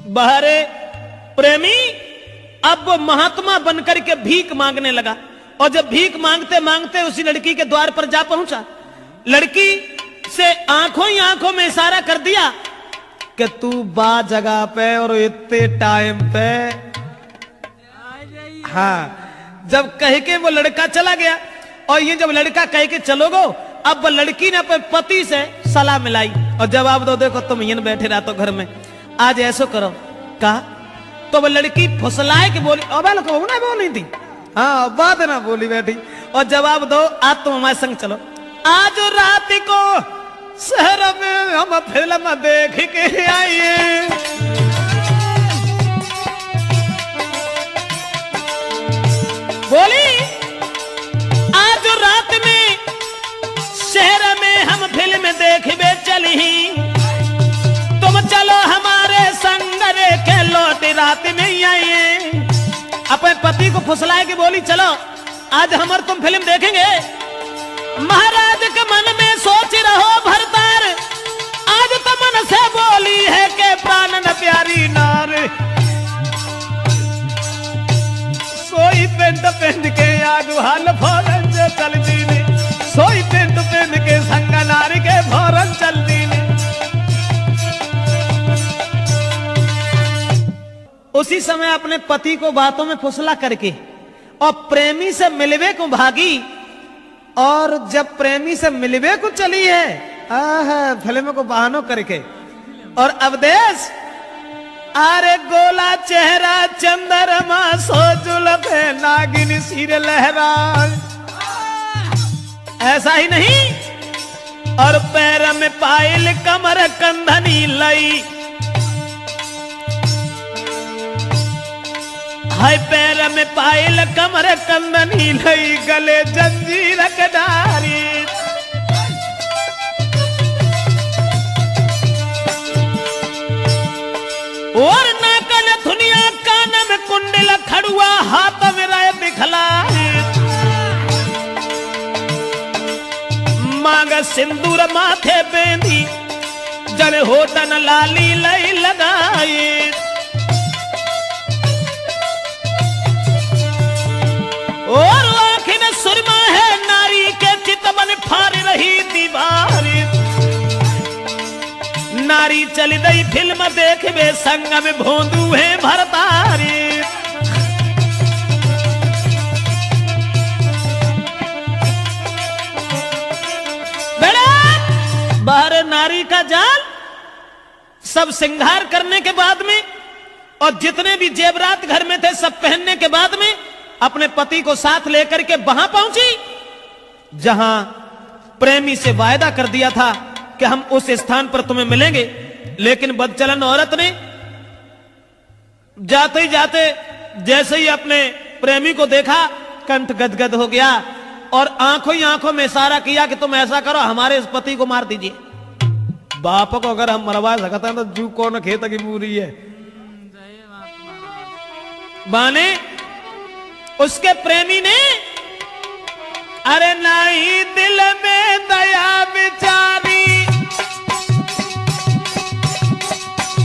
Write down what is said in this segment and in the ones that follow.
बहरे प्रेमी अब वो महात्मा बनकर के भीख मांगने लगा, और जब भीख मांगते मांगते उसी लड़की के द्वार पर जा पहुंचा, लड़की से आंखों ही आंखों में इशारा कर दिया कि तू बा जगह पे और इतने टाइम पे। हाँ, जब कह के वो लड़का चला गया, और ये जब लड़का कह के चलो गो, अब वो लड़की ने अपने पति से सलाह मिलाई और जवाब दो, देखो तुम यहीं बैठे रहा तो घर में, आज ऐसो करो। कहा तो वो लड़की फुसलाए के बोली, अब ना बोली थी, हाँ बात ना बोली बैठी, और जवाब दो, आज तुम हमारे संग चलो। आज रात को शहर में हम फिल्म देख के आइए, बोली आज रात में शहर में हम फिल्म देखबे चली, तुम चलो हमारे संग रे के लौट रात में ही आइए। अपने पति को फुसलाए के बोली, चलो आज हम और तुम फिल्म देखेंगे। महाराज के मन में सोच रहो भरतार, आज तो मन से बोली है के प्राण न प्यारी नार। सोई पेंट पेंट के आगू हाल फौरन चल दीने, सोई पेंट पेंट के संग नार के फौरन चल दीने। उसी समय अपने पति को बातों में फुसला करके और प्रेमी से मिलवे को भागी, और जब प्रेमी से मिलवे को चली है फिल्म को बहानों करके, और अवदेश अरे गोला चेहरा चंद्रमा सो जुल्फे नागिन सिर लहरा, ऐसा ही नहीं, और पैर में पायल कमर कंधनी लई, हाय पैर में पायल कमर कंदनी लई, गले जंजीर कडारी। और नाकन धुनिया कान में कुंडल खड़ुआ, हाथ में राय बिखलाई, मांग सिंदूर माथे बेंदी, जन होटन लाली लई लगाई। और आखिर सुरमा है नारी के चितवन फाड़ रही दीवारी, नारी चली गई फिल्म देखबे संग में भोंदू है भरतारी। बाहर नारी का जाल सब श्रृंगार करने के बाद में, और जितने भी जेवरात घर में थे सब पहनने के बाद में अपने पति को साथ लेकर के वहां पहुंची जहां प्रेमी से वायदा कर दिया था कि हम उस स्थान पर तुम्हें मिलेंगे। लेकिन बदचलन औरत ने जाते ही जाते जैसे ही अपने प्रेमी को देखा, कंठ गदगद हो गया और आंखों ही आंखों में इशारा किया कि तुम ऐसा करो, हमारे इस पति को मार दीजिए। बाप को अगर हम मरवा सकते हैं तो जू कौन खेत की पूरी है। बाने उसके प्रेमी ने अरे नहीं दिल में दया बिचारी,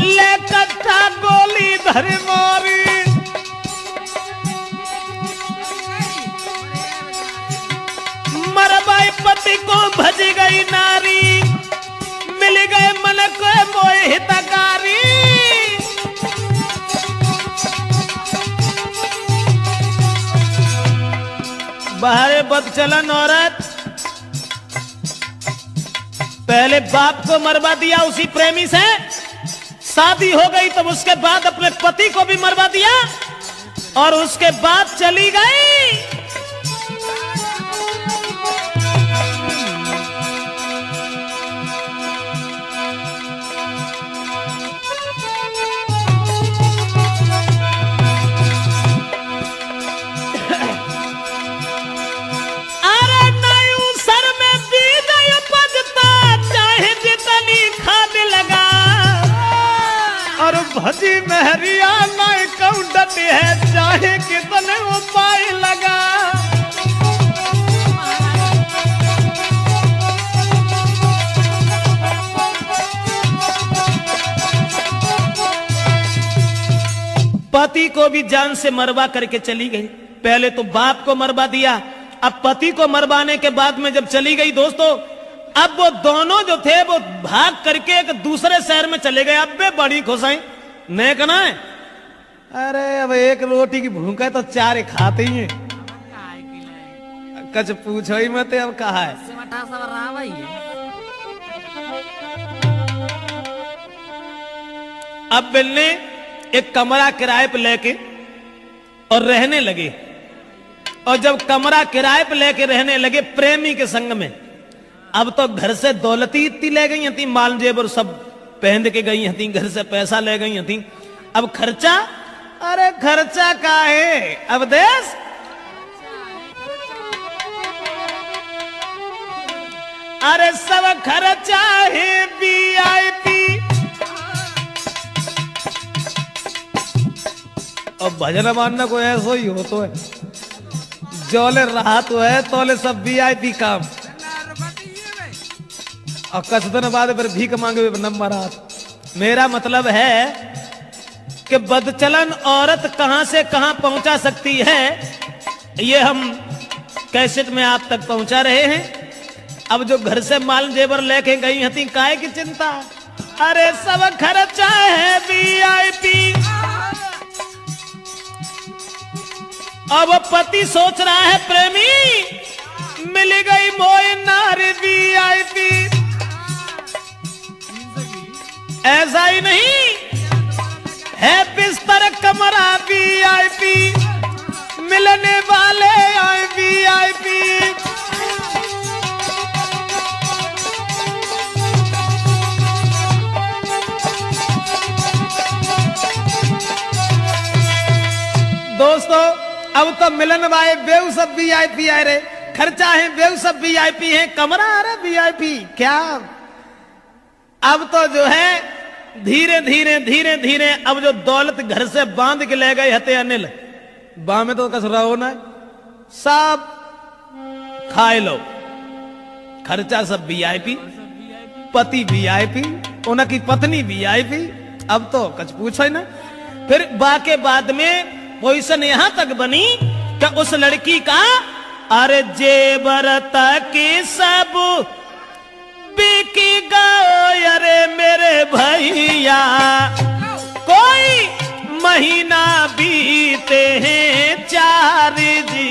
ले कट्टा गोली धर मारी, मरबाई पति को भज गई नारी, मिल गए मन को मोह हितकारी। बाहरे बदचलन औरत पहले बाप को मरवा दिया उसी प्रेमी से, शादी हो गई तब उसके बाद अपने पति को भी मरवा दिया और उसके बाद चली गई। भजी महरिया नाय कौडत है, चाहे कितने उपाय लगा। पति को भी जान से मरवा करके चली गई। पहले तो बाप को मरवा दिया, अब पति को मरवाने के बाद में जब चली गई दोस्तों, अब वो दोनों जो थे वो भाग करके एक दूसरे शहर में चले गए। अब वे बड़ी खुश हैं, नहीं कहना है अरे अब एक रोटी की भूख है तो चार खाते ही हैं, कुछ पूछो ही मत। अब कहा है अब बिल ने एक कमरा किराए पे लेके और रहने लगे। और जब कमरा किराए पे लेके रहने लगे प्रेमी के संग में, अब तो घर से दौलती इतनी ले गई थी, माल जेबर सब पहन के गई थी, घर से पैसा ले गई थी। अब खर्चा, अरे खर्चा का है अब देश, अरे सब खर्चा है VIP। और भजन मानना को ऐसा ही हो तो है, जोले रहा तो है तोले सब VIP काम। और कुछ दिन बाद फिर भीख मांगे नंबर हाथ। मेरा मतलब है कि बदचलन औरत कहां से कहां पहुंचा सकती है, ये हम कैसेट में आप तक पहुंचा रहे हैं। अब जो घर से माल जेवर लेके गई हती, काहे की चिंता, अरे सब खर्चा है VIP। अब पति सोच रहा है प्रेमी मिल गई मोय नारी VIP। ऐसा ही नहीं है बिस्तर कमरा VIP, मिलने वाले आए VIP। दोस्तों अब तो मिलन वाले बेव सब VIP आए रे, खर्चा है बेव सब VIP है, कमरा आ रहा VIP क्या। अब तो जो है धीरे धीरे धीरे धीरे अब जो दौलत घर से बांध के ले गए हते अनिल, बा में तो कस रहो ना, सब खाए लो, खर्चा सब VIP, पति VIP, उनकी पत्नी VIP। अब तो कुछ पूछो ही ना। फिर बा के बाद में पोजीशन यहां तक बनी कि उस लड़की का अरे जेवर तक सब बिकी गए, अरे मेरे भैया कोई महीना बीते हैं 4 जी।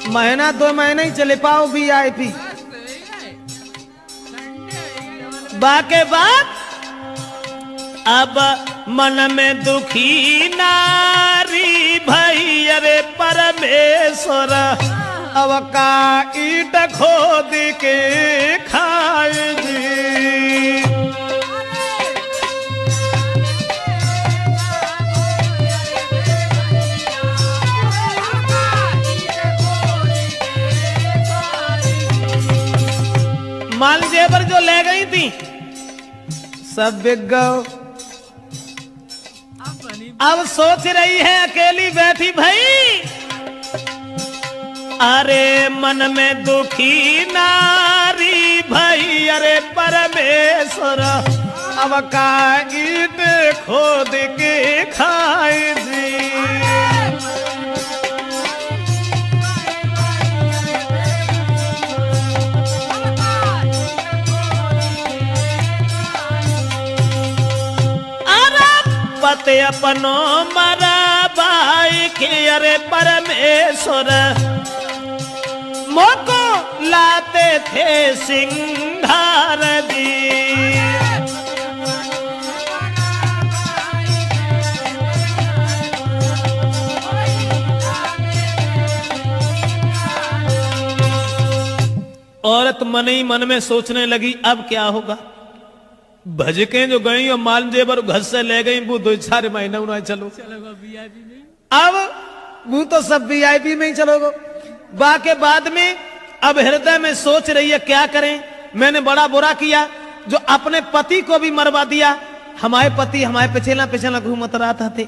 महीना 2 महीने ही चले पाओ VIP। बाके बाद अब मन में दुखी नारी भई, अरे परमेश्वर अब का ईट खोद के खाए जी। माल जेवर जो ले गई थी सब बिक गओ। अब सोच रही है अकेली बैठी भाई, अरे मन में दुखी नारी भाई, अरे परमेश्वर अब का ईट खोद के खाए जी। पते अपनो मरा भाई के, अरे परमेश्वर मोको लाते थे सिंगार दी। औरत मन ही मन में सोचने लगी अब क्या होगा। भजके जो गई और माल जेवर घर से ले गई, वो 2-4 महीना उन्हें चलो VIP में। अब वो तो सब VIP में ही चलोगे। बा के बाद में अब हृदय में सोच रही है क्या करें, मैंने बड़ा बुरा किया जो अपने पति को भी मरवा दिया। हमारे पति हमारे पिछला पिछला घूमत रहा थे,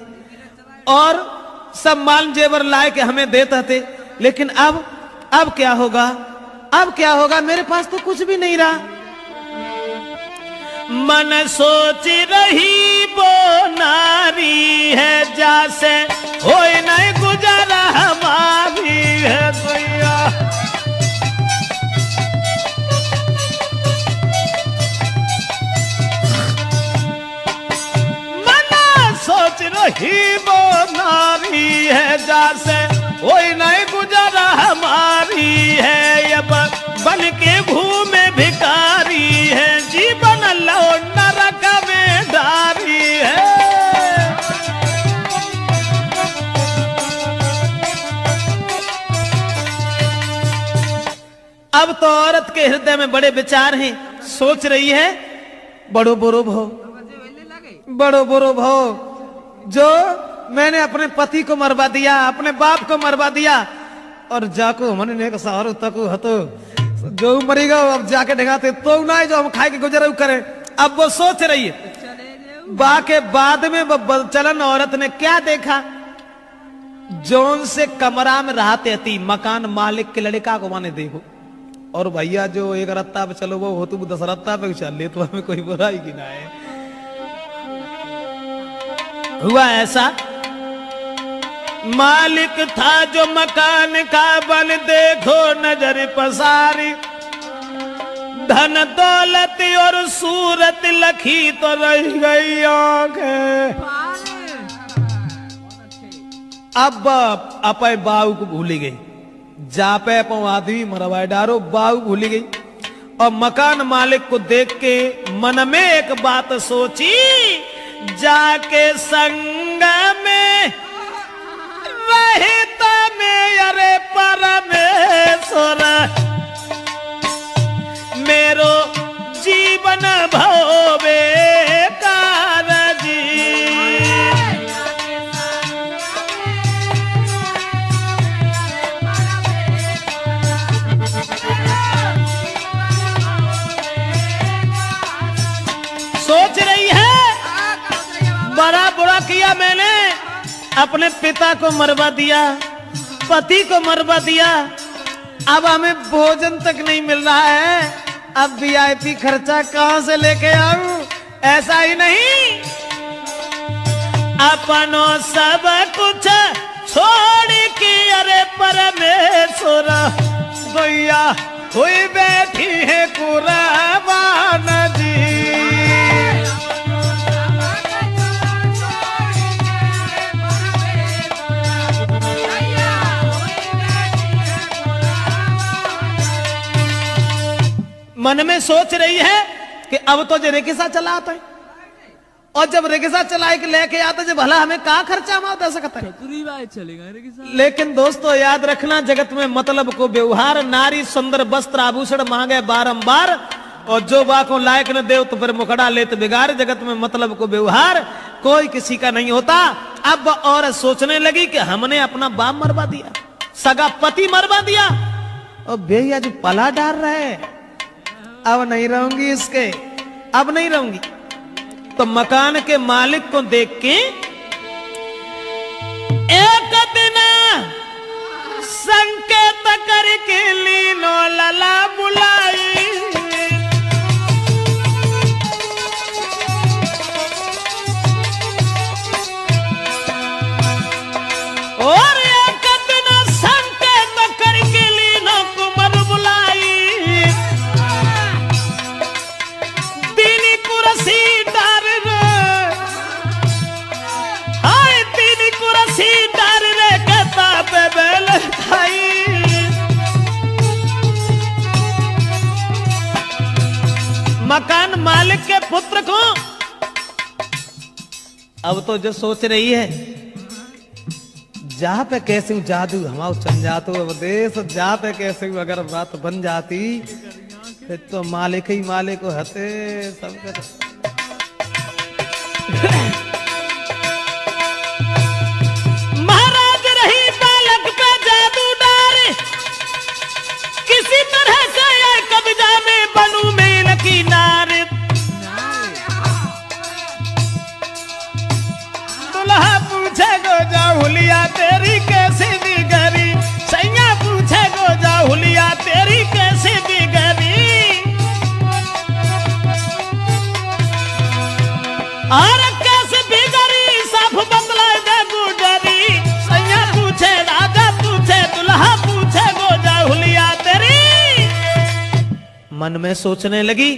और सब माल जेवर लाए के हमें देते थे। लेकिन अब क्या होगा? अब क्या होगा? मेरे पास तो कुछ भी नहीं रहा। मन सोच रही वो नारी है, जैसे हो नहीं गुजारा हमारी है भैया। मन सोच रही वो नारी है, जैसे हो नहीं गुजारा हमारी है। अब बन के घूमे भिखारी है, जीवन लो नरक में डारी है। अब तो औरत के हृदय में बड़े विचार हैं। सोच रही है बड़ो बुरो भो, बड़ो बुरो भो, जो मैंने अपने पति को मरवा दिया, अपने बाप को मरवा दिया, और जाको हमने सहारो तक हतो जो मरेगा अब जाके ढगाते तो ना जो हम खाए के गुजर करें। अब वो सोच रही है। बाके बाद में वो चलन औरत ने क्या देखा? जोन से कमरा में रहते थी मकान मालिक के लड़का को माने देखो, और भैया जो एक रत्ता पे चलो वो हो तुम 10 रत्ता पे चल ले, तो हमें कोई बुराई की ना है। हुआ ऐसा, मालिक था जो मकान का बन देखो नजर पसारी, धन दौलत और सूरत लखी तो रह गई आंखें। अब अपे बाऊ को भूली गई, जापे अपो आदमी मरवाए डारो, बाऊ भूली गई। और मकान मालिक को देख के मन में एक बात सोची, जाके संग में रहित में अरे परमेश्वर, मेरो जीवन भवे कारजी। सोच रही है बड़ा बुरा किया मैंने, अपने पिता को मरवा दिया, पति को मरवा दिया, अब हमें भोजन तक नहीं मिल रहा है। अब वीआईपी खर्चा कहां से लेके आऊं? ऐसा ही नहीं, अपनों सब कुछ छोड़ के अरे परमेश्वर भैया हुई बैठी है कुर्बान जी। मन में सोच रही है कि अब तो जो रिक्शा चलाता है, और जब रिक्शा चला के लेके आता जब भला हमें कहाँ खर्चा मार दे सकता है, चलेगा रिक्शा। लेकिन दोस्तों याद रखना, जगत में मतलब को व्यवहार, नारी सुंदर वस्त्र आभूषण मांगे बारंबार, और जो बाको लायक न दे तो फिर मुखड़ा ले तो बिगाड़। जगत में मतलब को व्यवहार कोई किसी का नहीं होता। अब और सोचने लगी कि हमने अपना बाप मरवा दिया, सगा पति मरवा दिया, और भैया जो पला डाल रहे, अब नहीं रहूंगी इसके, अब नहीं रहूंगी। तो मकान के मालिक को देख के एक दिन संकेत करके लीनो लला बुलाई, और एक दिन संकेत करके लीनो कुमार बुलाई, तीनी कुर्सी डार रे, हाय तीनी कुर्सी डार रे कहता पे बेल खाई। मकान मालिक के पुत्र को अब तो जो सोच रही है, जहां पे कैसे जादू हमारा चल जातो देश, जहां पे कैसे अगर बात बन जाती फिर तो मालिक ही मालिक हते सबके। महाराज रही बालक पे जादू डार, किसी तरह से ये कब्जा में बनू मेल की नार। दुल्हा पूछे गो गोजा हुलिया तेरी कैसे बिगड़ी, सैया पूछे गोजा हुलिया तेरी कैसे बिगड़ी। और कैसे बिगड़ी सब बदला दे गुजरी, सैया पूछे राजा पूछे दुल्हा पूछे गोजा हुलिया तेरी। मन में सोचने लगी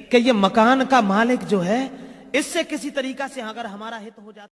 कि ये मकान का मालिक जो है इससे किसी तरीका से अगर हमारा हित हो जाता।